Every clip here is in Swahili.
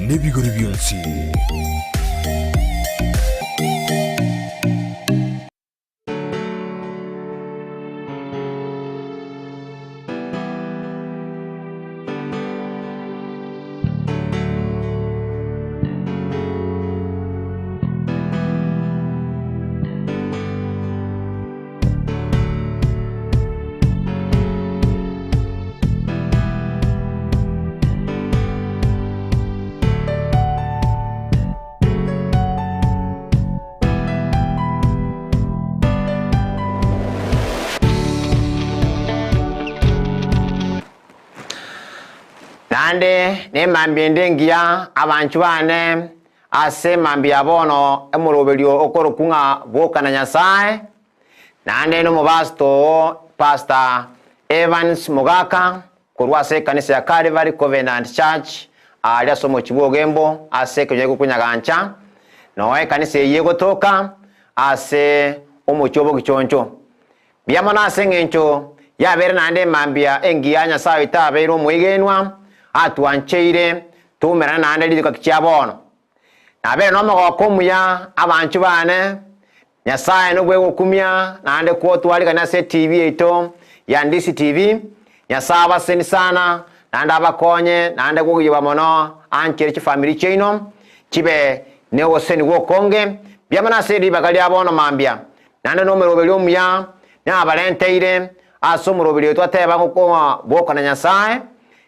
n'ebigori byonsi. Nande ne mambende ngia abantu bane ase mambi abono emurobelio okoro kunga boka na Nyasaye. Nande no mubasto Pastor Evans Mugaka kurwase kanisa ya Calvary Covenant Church ali somo chibogembo ase kwenye kunyagancha noe kanisa yego toka ase omuchobo gichoncho byamana asengencho yabere nande mambia engia Nyasaye itabero mwegenwa atwancheire tumera nande lidika kichabono nabere no magokomuya abantu bane Nyasaye no gwe gukumya nande ko twali kana se TV ito ya Ndisi TV Nyasaye abaseni sana nande abakonye nande kugiba mono ankere chi family chino kibe ne oseni gokonge byamana se libagali abono mambia nande no merobeli omuya na abalenteire asomurobeli twateba ko boko na Nyasaye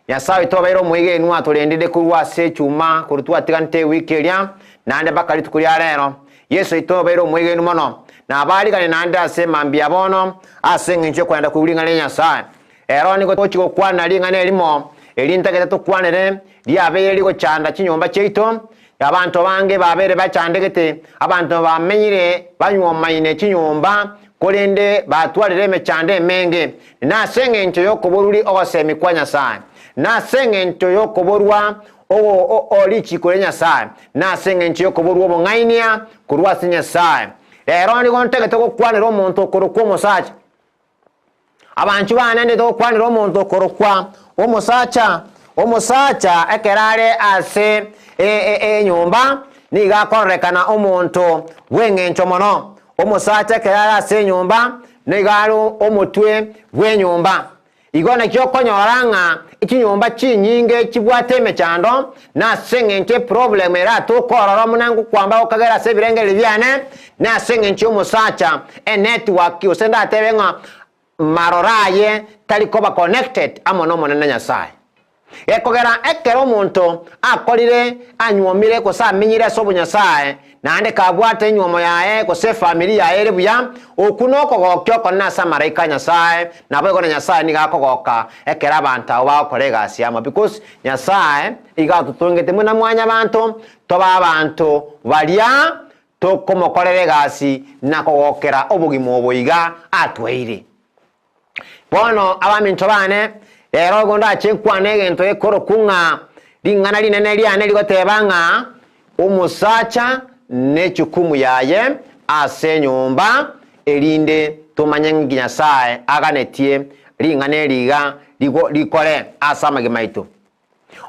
Nyasaye tobero mwige nwa tulendide kurwa se chuma kurutwa tigante wikelia nande bakali tukulia rero Yesu itobero mwige numono na abali kane nande ase mambia bono asenginche kwenda kulinga le Nyasaye ero niko tochiko kwana linga ne limo elintageta tukwanere lyabere liko chanda chinyomba cheito abantu bange babere bachandegete abantu bamenyire banywomaine chinyomba kolende batwalire mechande menge na sengenche yokoboruli osemi kwa Nyasaye na sengencho yokoborwa olichi kole Nyasaye na sengencho yokoborwa obongainia kurwa se Nyasaye ero ni gontege to kwanira omonto korokwa omosacha abantu bane ndi to kwanira omonto korokwa omosacha ekerare ase nyumba niga korekana omonto wengencho mono omosacha ekerare ase nyumba nigaro omotwe wenyumba igona kyokonyoranga ikinyomba chinyinge kibwateme chando na sengenche problem era to kororo munangu kwamba okagera se birengere byane na sengenche omusacha network osenda tebenga maroraye talikoba connected amono monene Nyasaye ekogera ekero omuntu akolire anywomire ko saminyire so Nyasaye nande kabwate nywomo yae ko se familia yae buya okunoko gokyo konna samaraika Nyasaye nabo ko Nyasaye ni gakogoka ekera abantu aba kolega siamo because Nyasaye igatutungete muna mwanya abantu toba abantu balia tokomokorere gasi nakogokera obugimo oboiga atweire bono abaminto bane ero gonda chenkwane gento ekoro kunga lingana linene liane ligotebanga umusacha nechukumu yaye ase nyumba elinde tumanyengi Nyasaye aganetie lingane liga likole asama gemaito.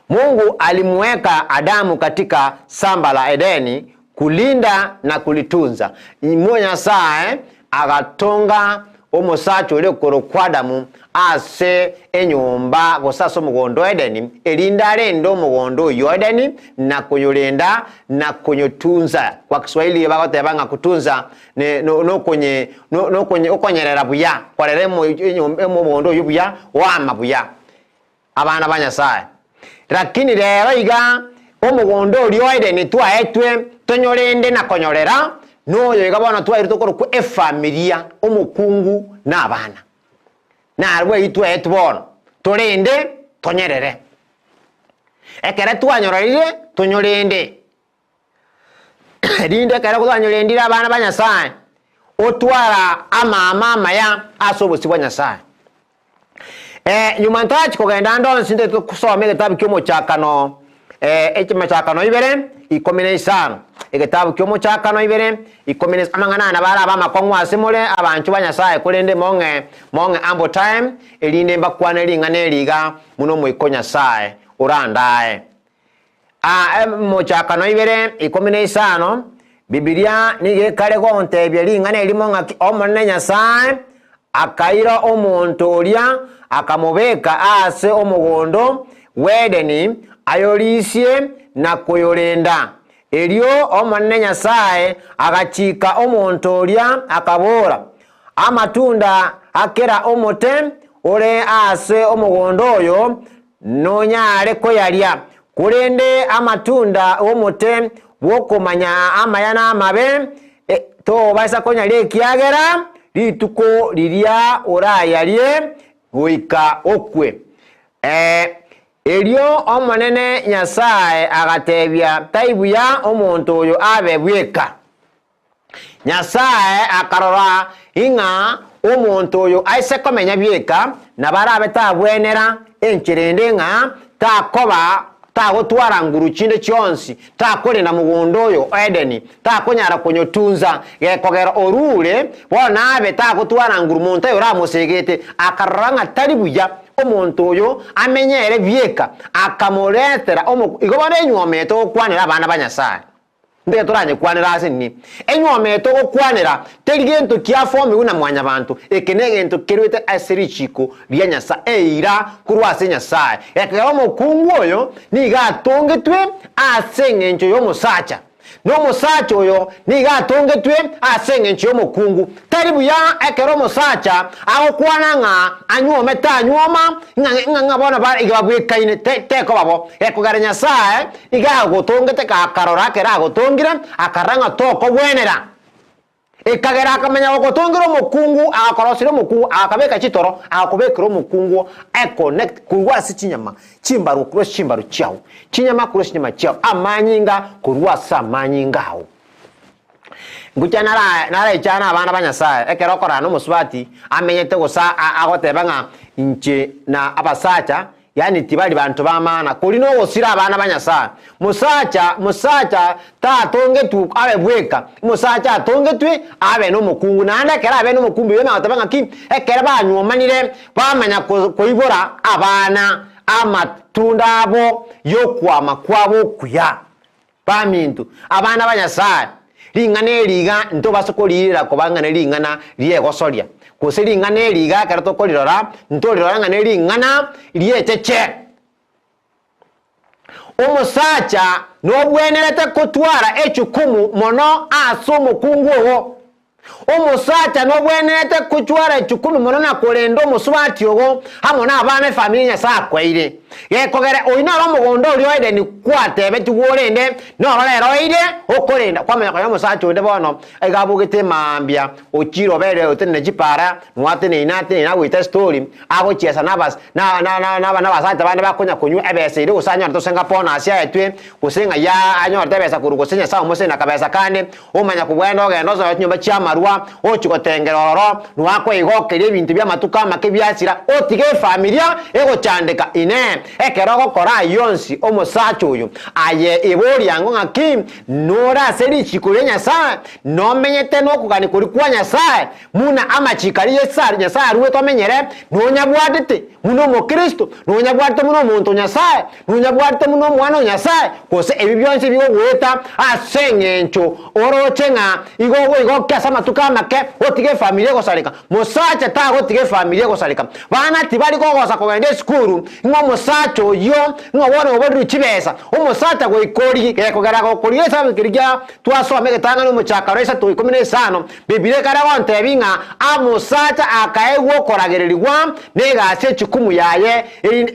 Mungu alimweka Adamu katika shamba la Edeni kulinda na kulitunza. Nyasaye agatonga omusacha ole korokwa Adamu ase enyumba gosaso mugondo Edeni elinda lendo mugondo yo Edeni na kunyolenda na kunyotunza kwa Kiswahili bagotebanga kutunza no kwenye okonyerera buya kolere mugondo yo buya wama buya abana ba Nyasaye lakini lero iga omugondo lyo Edeni twaetwe tonyolende na konyorera no yegabana twairito ku efamilia omukungu na abana na rwe itwe etbono tolende tonyerere ekere twanyororire tonyolende linde kare kutwanyorendira abana ba Nyasaye otwara mama ya asobosibwa Nyasaye nyuma ntachi kogenda ndonsi nde kusoma egitabu kyomuchakano ekimachakano ibere ikomine isano egitabu kyomuchakano ibere ikomine amangana na bara bamakongwa asimule abantu ba Nyasaye kulende monge ambo time elinde mbakwana lingane liga muno mwiko Nyasaye urandae Mochakano 2:15 Biblia nigekare gontebye lingana elimo ngaki omonene Nyasaye akaira omuntu olia akamubeka ase omugondo wedeni ayolisie na kuyolenda elio omonene Nyasaye agachika omuntu olia akabora amatunda akera omote ore ase omugondo oyo nonyare koyalia kurende amatunda omote wokomanya amayana amabe to baisa konyalia ekiagera lituko liria orayalie goika okwe elio omonene Nyasaye agatebya taibuya omuntu oyo abebweka Nyasaye akarora inga omuntu oyo aise komenya byeka nabarabe tabwenera encherende nga takoba tagotwara nguru chinde chionsi takore na mugondo oyo Edeni takonyara kunyotunza gekogera orure bona abe tagotwara nguru muntu oyo ramusegete akaranga taribuya omuntu oyo amenyere byeka akamoretera igobane enywometo okwanira abana banyasaye ndege toranye kwanira asini enywometo okwanira terigento kiafomi una mwanya bantu ekenegento kerwete asirichiko bya nyasa eira kurwase nyasaye ekero mukungu oyo nigatongetwe asengencho yo musacha no musacha oyo nigatongetwe asengencho yo mukungu taribuya ekero musacha agokwana nga anywometa anywoma nga bona ba igabwekaine teko babo ekogara nyasaye igagotongete kakarora kera agotongira akaranga toko bwenera ekagera akamenya gotongira omukungu akorosira omukungu akabeka chitoro akobekera omukungu connect kurwasi chinyama chimbaru cross chimbaru chao chinyama cross chinyama chao amanyinga kurwasa amanyingawo nguchana nara ichana abana banyasaye ekero korana omusubati amenyete gosa agotebanga inche na abasacha yani tibali bantu bamana kuri no gosira abana banyasaye musacha tatongetu abe bweka musacha atongetwe abe no mukungu nanda kera abe no mukungu yema atabanga ki ekera banywomanire bamanya koibora abana amatunda abo yokwama kwabo kuya bamintu abana banyasaye lingane liga nto basokolira kobanga ne lingana liye gosoria kusiri ngane liga karato kolirora nto lirora ngane lingana liye cheche omusacha no bwenerete kotwara echukumu mono asumu kunguho omusacha no bwenerete kotwara echukumu mono na kolendo musubati ogo hamona abana familia sakwaire yekogere oina bamugondo lyo Edeni kwatebe tugorende no rero ide okorenda kwamenya kwa musacha onde bono egabugete mambia ochiro bere otene jipara nwatene inate na wita story abo chiesa nabas na basata bane bakonya kunyu ebese ide usanya to Singapore asia etwe kusenga ya anyo tebesa kurugosenya sawo mose na kabesa kane omanya kubwendo ogendo zo nyumba chia marua ochikotengeroro nwako igokere ibintu bya matuka make byasira otige familia ego chandeka ine ekerogo kora yonsi omusacha oyo aye ibori yango ngaki nora seri chikure Nyasaye no menyete no kugani kuri kwa Nyasaye muna amachikari yesari Nyasaye ruwe to menyere no nyabwadete muno mo Kristo no nyabwadete muno muntu Nyasaye no nyabwadete muno mwana Nyasaye kose ebi byonse bigo gweta asengencho orochenga igo kyasa matuka make otige familia gosalika musacha ta otige familia gosalika bana tibali gogosa kogende skuru ngo musacha yo ngobona obodu chibesa omusacha go ikori kekogara go koriesa kirija twasome getanga no muchakaresa to 15 bibire kara wonte binga amusacha akaegwo koragererigwa negase chikumu yaye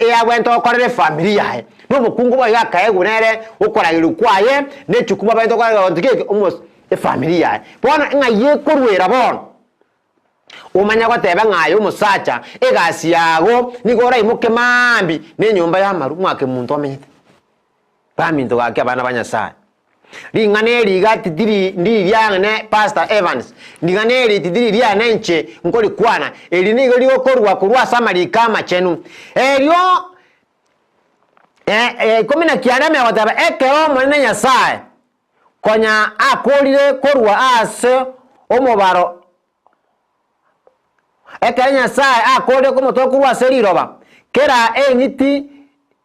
eyagwento okorere familia yaye no mukungu ba yakaegwo nere okoragirukwaye ne chikumu ba ntokora ndike omus familia yaye bona ngaye korwera bona umanya goteba ngayo musacha egasi yago nigora imuke mambi ne nyumba ya maru mwake muntu amenyete baminto gake abana banyasaye lingane liga tidiri ndi lyane Pastor Evans lingane litidiri lyane nche nkoli kwana elinigo lyokorwa kurwa samali kama chenu elyo komina kianame goteba ekero monene Nyasaye konya akolire korwa ase omobaro ekanya Nyasaye akode ko motokurwa seriroba kera engiti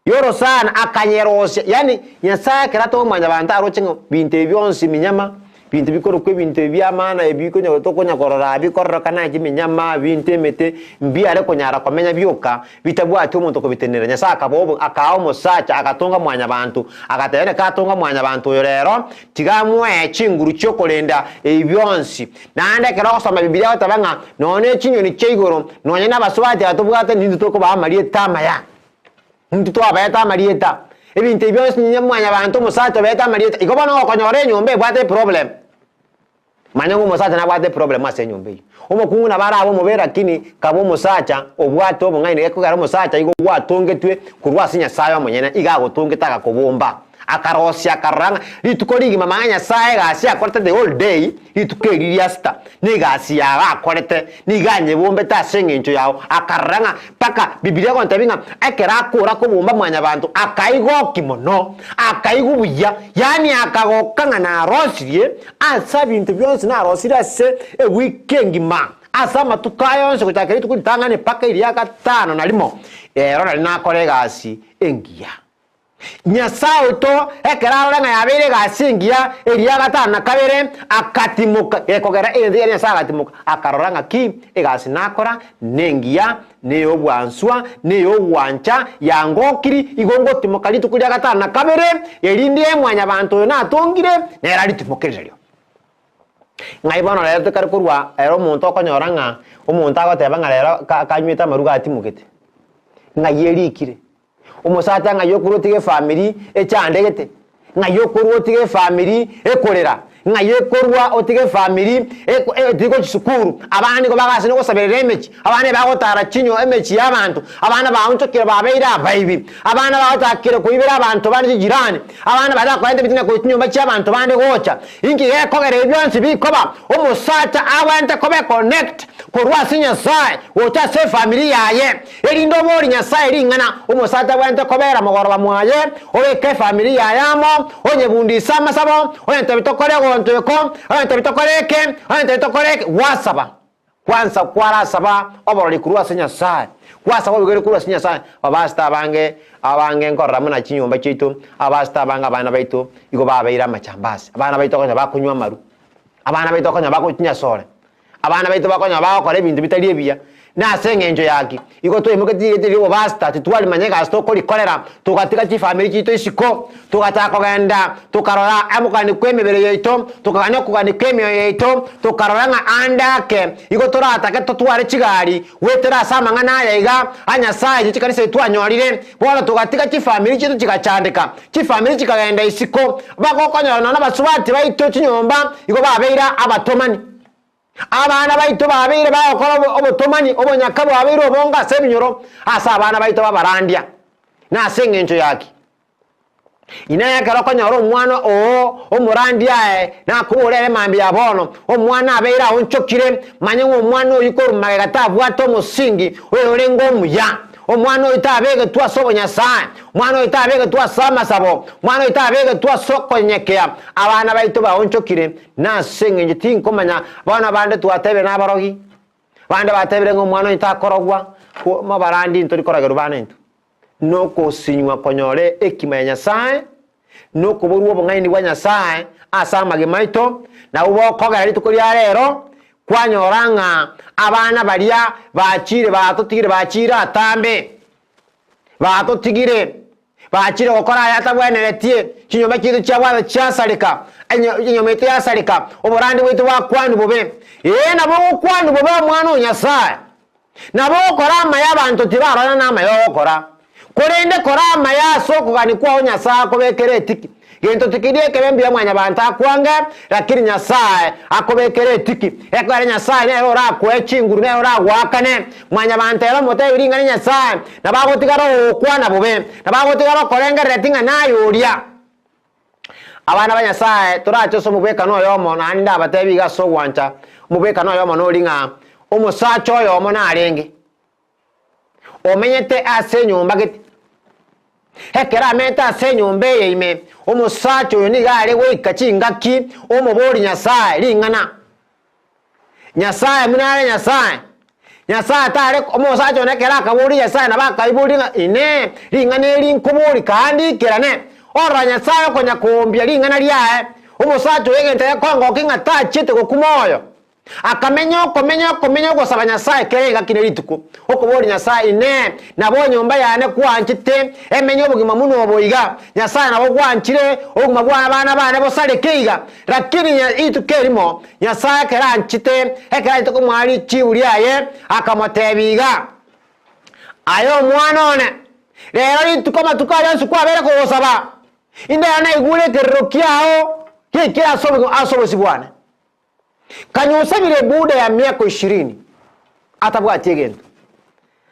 yoro sana akanyerosya yani Nyasaye kerato mwanya bantu arochengo binte byonsi minyama bintu bikoro kwe bintu byamana ebiko nyo tokonya korora bikorora kana kiminyama binte mete mbi are konyara komenya byoka bitabwa ati umuntu ko bitenera Nyasaye akabobo akawo musacha akatonga mwanya bantu akatene katonga mwanya bantu rero tigamwe chinguru cyo kolenda ebyonsi nande kero kusoma Biblia batabanga none chinyoni cheigoro nonye nabaswati atubwate ndindu toko ba marieta maya ndindu to abayeta marieta ebintu byonsi nyamwanya bantu musacha bayeta marieta igobana okonyore nyombe bwate problem manyango musacha na bwate problem ase nyombe omukungu na barabo mubera kini kabo musacha obwato obungaine ekugara musacha igo bwatongetwe kurwasi Nyasaye omunyene igagotonge taka kubumba akarosya karanga litukorigi mama Nyasaye gasi akorete the whole day litukeriria sta nigasi ya akorete niganye bombe ta sengencho yao akaranga paka Biblia ko ntabinga akera akura kubumba mwanya bantu akaigo kimono akaigo buya yani akagokanga na rosirie asa bintu byonse na rosirie se weekend ma asa matukayo nse kutakeri tukutangane paka iliya gatano nalimo rona linakore gasi engia Nyasaye to ekerara nga yabere gasingia eliya gatana kabere akatimuka ekogera ende Nyasaye akatimuka akaroranga ki egasi nakora nengia neyo bwanswa neyo wancha yangokiri igongo timuka litukulya gatana kabere elindi emwanya bantu na atongire nera litimukererio ngaibono lero tukarikurwa ero umuntu okonyoranga umuntu agotebanga lero kanywita maruga atimukete ngayerikire umusata ngayokurutige family echandegete ngayokurutige family ekorera ngayokurwa otige family etigo chisukuru abandi ko bagase no gusabirira emechi abandi bagotara chinyo emechi yabantu abana baunchokira babeira abayibi abana bagotakira kuibira abantu bandi jirani abana badakwende bitina ko chinyo bachi abantu bandi gocha ingi ekogera ebyonsi bikoba umusata awente kobe connect kurwasi Nyasaye wocha se family yaye erindo bori Nyasaye ringana umusata wente kobera mogoro bamwaye obeke family yayamo onye bundisa masabo onye tabitokore gontuko onye tabitokoreke wasaba kwanza kwara saba oborori kurwasi Nyasaye kwasaba bigere kurwasi Nyasaye abasta abange nkorra muna chinyomba chitu abasta abanga abana baitu igo babeira amachambasi abana baitu konya bakunywa maru abana baitu konya bakunya sore abana baitu bakonya bakora ebintu bitari ebiya na sengenjo yaki iko to imuketi liwo basta titwali manyega stoko likolera tukatika chi family chito isiko tukataka kugenda tukarora amukani kwemebere yeito tukaganya kugani kemyo yeito tukarora nga andake iko tora atake totware chigari wetera sama ngana yaiga Nyasaye chikanise twanyorire bora tukatika chi family chito chikachandika chi family chikagenda isiko bakokonya na basubati baito chinyomba iko babeira abatomani abana baito babire bakora obotomani obonyakabo babire obonga sebinyoro asa abana baito babarandia na sengenjo yaki inaya karokonya ro mwana omurandia na kuburere mambi yabono omwana abeira onchokire manyengo omwana oyikoro magata bwato musingi oyorengo muya omwana oyitabege twasobo Nyasaye mwana oyitabege twasama sabo mwana oyitabege twasokonyekea abana baito baonchokire na sengenje tinkomanya bana bande twatebe nabarogi bande batebere ngo mwana oyitakorogwa mabarandi ntori koragero banento noko sinywa konyore ekima Nyasaye noko boruo bongaini bwa Nyasaye asamage maito na ubo kogera litukuria rero kwanyoranga abana baria bachire batotigire bachira atambe batotigire bachire gukora yatabweneretie kinyoma kitu cyabwa cyasarika kinyoma itu yasarika uburandi bwitu bakwani bube nabo kwani bube mwana Nyasaye nabo korama yabantu tibarana nama yokora korende korama yaso kugani kwa Nyasaye kobekere tiki gento tikidie kebembi ya mwanya bantu akwanga lakini Nyasaye akobekere tiki ekware Nyasaye ne ora kwechinguru ne ora gwakane mwanya bantu ero mote biringana Nyasaye nabagotigaro okwana bube nabagotigaro korenga retinga nayoria abana ba Nyasaye turacho so mubeka no yomo na nda batebi gaso gwancha mubeka no yomo no ringa umusacho yomo na arenge omenyete asenyumba giti hekera meta senyombe ime umusacho yoni gare we kachingaki omubori Nyasaye ringana Nyasaye munare Nyasaye Nyasaye tare omusacha onekera akaburi Nyasaye nabakaiburi ine ringana erinkuburi kandi kirane ora Nyasaye konya kuombia ringana liae omusacha wegente yakongo kingata chite gokumoyo akamenya gusaba Nyasaye kerega kinirituko okubori Nyasaye ine nabo nyumba yane kwanchite emenye obugima muno oboiga Nyasaye nabo kwanchire oguma bwana bana bosale keiga lakini itukerimo Nyasaye keranchite ekera ituko mwali chiuri aye akamotebiga ayo mwana one rero ituko matukari nsu kwabere ko gusaba inde yana igure kerokiao kikira asobozi bwana kanyusabire buda ya miaka 20 atabwatie gento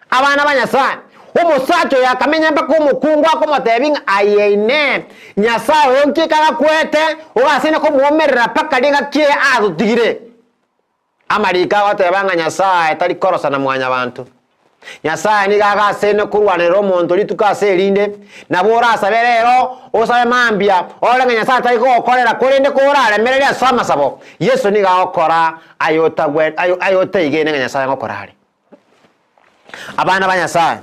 abana banyasaye umusacho yakamenya mpaka umukungwa ko matebinga ayene Nyasaye onke kaka kwete ugasene ko muomerera paka linga kie adutigire amarika watebanga Nyasaye tari korosa na mwanya abantu Nyasaye ni gaga sene kurwanero muntu litukase linde nabora asaberero osabe mambia olenga Nyasaye tari ko okorera kurinde kurare merere asama sabo Yesu ni gaokora ayota igene Nyasaye ngokorare abana banyasaye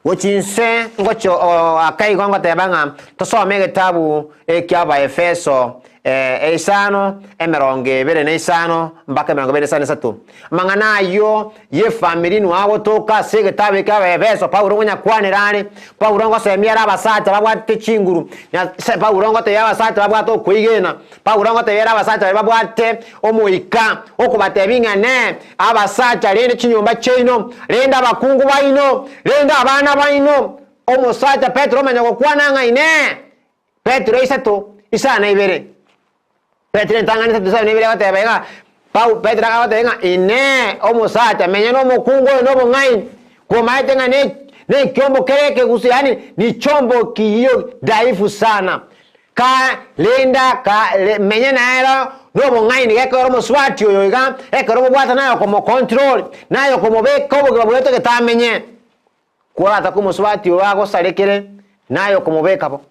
wochinse ngocho akai gongo tebanga tosome gitabu ekyaba Efeso esano emeronge bere nesano mbaka emeronge bere sane satu mangana yo ye family no abo toka sege tabe ka Efeso Paulo ngonya kwanirane Paulo ngo semia abasata babwate chinguru se Paulo ngo te abasata babwato kuigena Paulo ngo te abasata babwate omuika okubatebinga ne abasata rende chinyumba chino renda abakungu baino renda abana baino omusata Petro manya kokwananga ine Petro isato isana ibere Petro ntangani tatu nebile batebega Petro akabatenga ine omusata menya no mukungu no bongai kumaitenga ne chombo kereke gusiani ni chombo kiyo dhaifu sana ka lenda ka menya naero no bongai ni gekoro muswati oyo iga ekoro bwata nayo como control nayo como beko bwoto que tamenye kurata ko muswati wago sarekere nayo como bekabo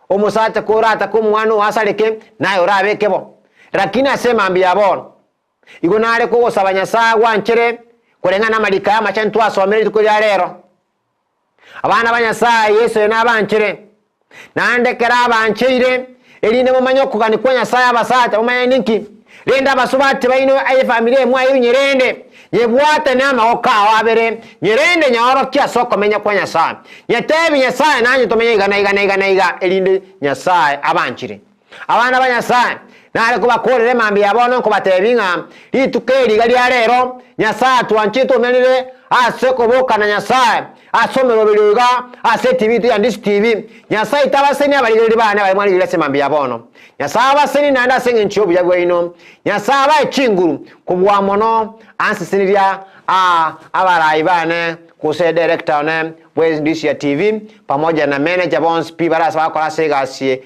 omusata kurata ko mwana wasareke nayo rabekebo lakini asema ambia bono igonare ko gosaba Nyasaye wanchere kurenga na malika ya machantu asomere tukuri rero abana banyasaye Yesu nabanchere nandekera abanchire erinde mumanyo kugani kwa Nyasaye abasata mumanye ninki renda basubati baino aye family mwa yinyerende yebwata nama okawa abere nyerende nyoro kya soko menya kwa Nyasaye nyetebi Nyasaye nanyu tomenye igana erinde Nyasaye abanchire abana banyasaye nare kubakorere mambi yabono ko batebinga itukeri gali rero Nyasaye twanchito menire aseko boka na Nyasaye asomero biruga aseti bitu ya ndisi TV Nyasaye tabaseni abaliriri bana bali mwali lese mambi yabono Nyasaye abaseni nanda senge nchobu yagwe ino Nyasaye abaye chinguru kubwa mono ansisiniria abarayi bane kuse director ne West Ndisia TV pamoja na manager Bones Pibara sawa kola segasi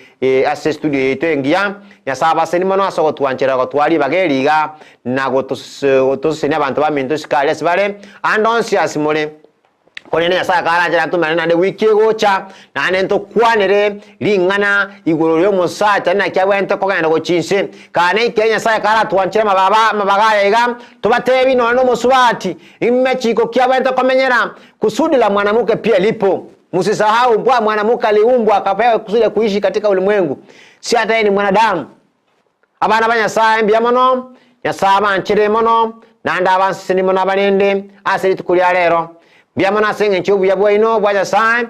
ase studio yetu engia Nyasaye abaseni mono asoko twanchera ko twali bageriga na gotosene abantu baminto sikale sibale andonsi asimole konene Nyasaye karanja tumana nande wiki gocha nane nto kwanere lingana igoro lyo musata na kyabwente ko genda gochinse kane Kenya Nyasaye kara twanchira mabagaya iga tubatebi no musubati imechiko kyabwente komenyera kusudi la mwanamuke pia lipo musisahau mbwa mwanamuke aliumbwa akapewa kusudi kuishi katika ulimwengu si hata yeye ni mwanadamu abana banyasaye mbiamono Nyasaye abanchire mono nanda abansini mono abanende asiri tukulia rero biamana senge nchubu ya bwaino bwa Nyasaye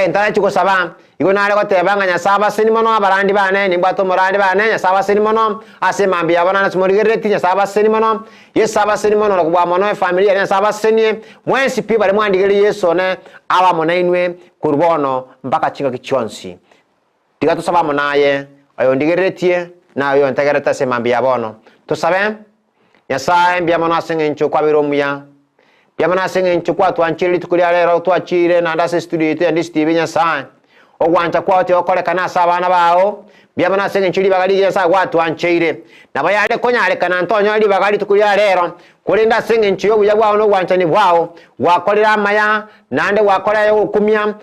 ntara chiko saba igonare ko tebanga Nyasaye abasini mono abarandi bane ni bwato morandi bane Nyasaye abasini mono asema mbiabana na smorigereti Nyasaye abasini mono Yesu abasini mono kubwa mono familia Nyasaye abasini mwensi pi bali mwandigere Yesu ne aba monainwe kurubono mpaka chinga kichonsi tiga tusaba monaye ayo ndigeretie na ayo ntagereta sema mbiabono tusabe Nyasaye mbiamana senge nchubu kwa biromuya Yamana senge nchukwa twanchiri tukulia rero twachire na ndase studio yetu ya Ndisi TV Nyasaye ogwanta kwa ote okole kana sabana bao byamana senge nchiri bagali Nyasaye kwa twanchire na bayale konyale kana Antonio ali bagali tukulia rero kulinda singi nchiyo buya bwawo no wanchani bwawo wakolera amaya nande wakolera yo kumya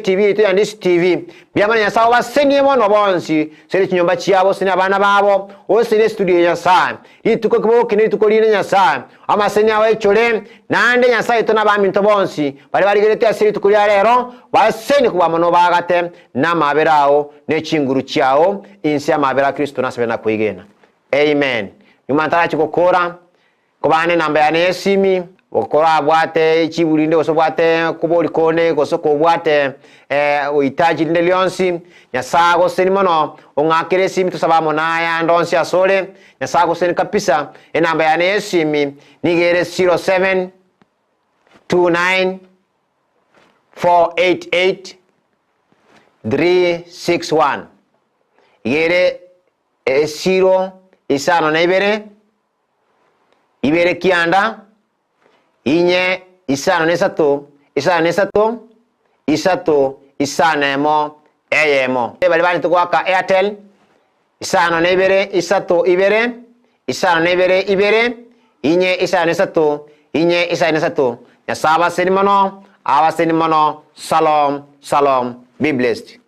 TV to yandisi TV byamana nyasawo basenie mono bonsi seri kinyomba kyabo sini abana babo osini studio nyasaye ituko kibo kini tukolina nyasaye amaseni awe chole nande nyasaye to nabaminto bonsi bali gerete asiri tukulya lero baseni kuba mono bagate namaberawo nechinguru kyao insi amabera Kristo nasebena kwigena. Amen. Nyumantara chikokora kubane namba ya nesimi okora bwate chibulinde oso bwate kuboli kone goso ko bwate uhitaji linde lyonsi nyasago seni mono ongakire simi tusaba monaya ndonsi asole nyasago seni kapisa namba ya nesimi nigere 07 29 488 361 igere 0 isano na ibere kianda inye isano nesatu isatu isanemo eyemo bali bali tukwaka Airtel isano na isatu ibere isano na ibere inye isano nesatu inye isano nesatu nyasaba senimono awa senimono. Shalom, be blessed.